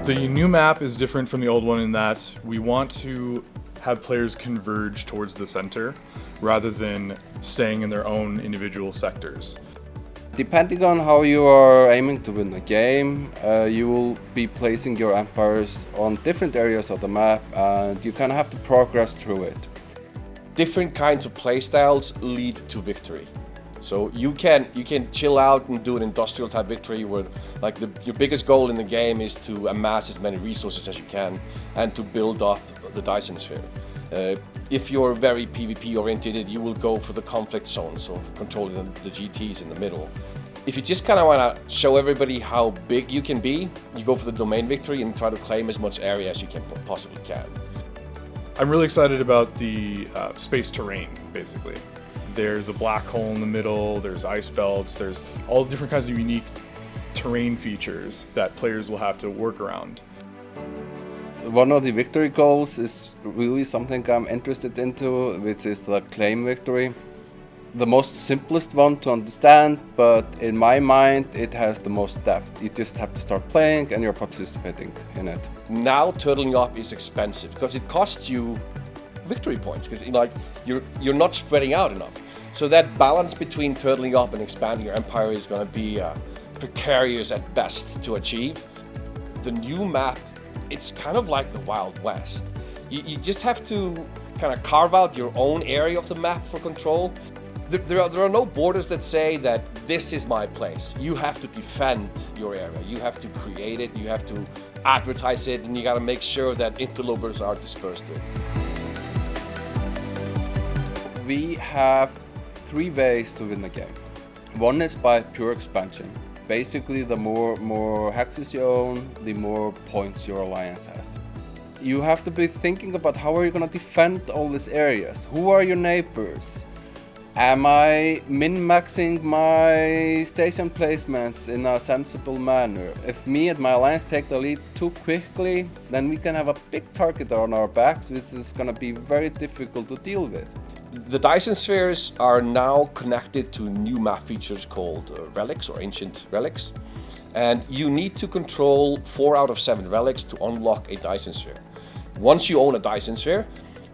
The new map is different from the old one in that we want to have players converge towards the center rather than staying in their own individual sectors. Depending on how you are aiming to win the game, you will be placing your empires on different areas of the map, and you kind of have to progress through it. Different kinds of playstyles lead to victory. So you can chill out and do an industrial type victory where like your biggest goal in the game is to amass as many resources as you can and to build up the Dyson Sphere. If you're very PvP oriented, you will go for the conflict zone, so controlling the GTs in the middle. If you just kind of want to show everybody how big you can be, you go for the domain victory and try to claim as much area as you can possibly can. I'm really excited about the space terrain, basically. There's a black hole in the middle, there's ice belts, there's all different kinds of unique terrain features that players will have to work around. One of the victory goals is really something I'm interested into, which is the claim victory. The most simplest one to understand, but in my mind it has the most depth. You just have to start playing and you're participating in it. Now turtling up is expensive because it costs you victory points, because like you're not spreading out enough. So that balance between turtling up and expanding your empire is going to be precarious at best to achieve. The new map, it's kind of like the Wild West. You just have to kind of carve out your own area of the map for control. There are no borders that say that this is my place. You have to defend your area. You have to create it. You have to advertise it, and you got to make sure that interlopers are dispersed with. We have 3 ways to win the game. One is by pure expansion. Basically, the more hexes you own, the more points your alliance has. You have to be thinking about how are you going to defend all these areas? Who are your neighbors? Am I min-maxing my station placements in a sensible manner? If me and my alliance take the lead too quickly, then we can have a big target on our backs, which is going to be very difficult to deal with. The Dyson Spheres are now connected to new map features called relics or ancient relics, and you need to control 4 out of 7 relics to unlock a Dyson Sphere. Once you own a Dyson Sphere,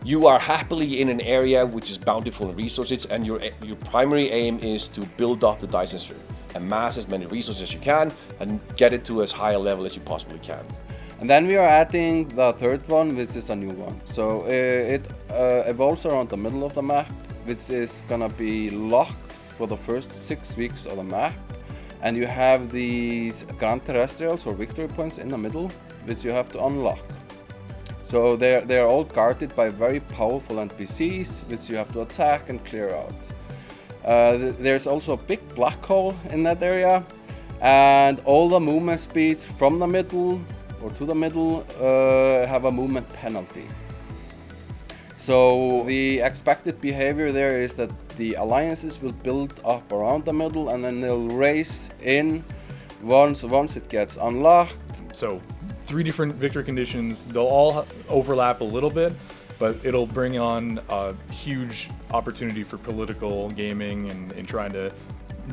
you are happily in an area which is bountiful in resources, and your primary aim is to build up the Dyson Sphere, amass as many resources as you can, and get it to as high a level as you possibly can. And then we are adding the third one, which is a new one. So it evolves around the middle of the map, which is gonna be locked for the first 6 weeks of the map. And you have these Grand Terrestrials or victory points in the middle, which you have to unlock. So they're all guarded by very powerful NPCs, which you have to attack and clear out. There's also a big black hole in that area, and all the movement speeds from the middle or to the middle have a movement penalty. So the expected behavior there is that the alliances will build up around the middle and then they'll race in once it gets unlocked. So 3 different victory conditions, they'll all overlap a little bit, but it'll bring on a huge opportunity for political gaming and trying to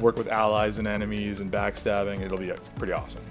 work with allies and enemies and backstabbing. It'll be pretty awesome.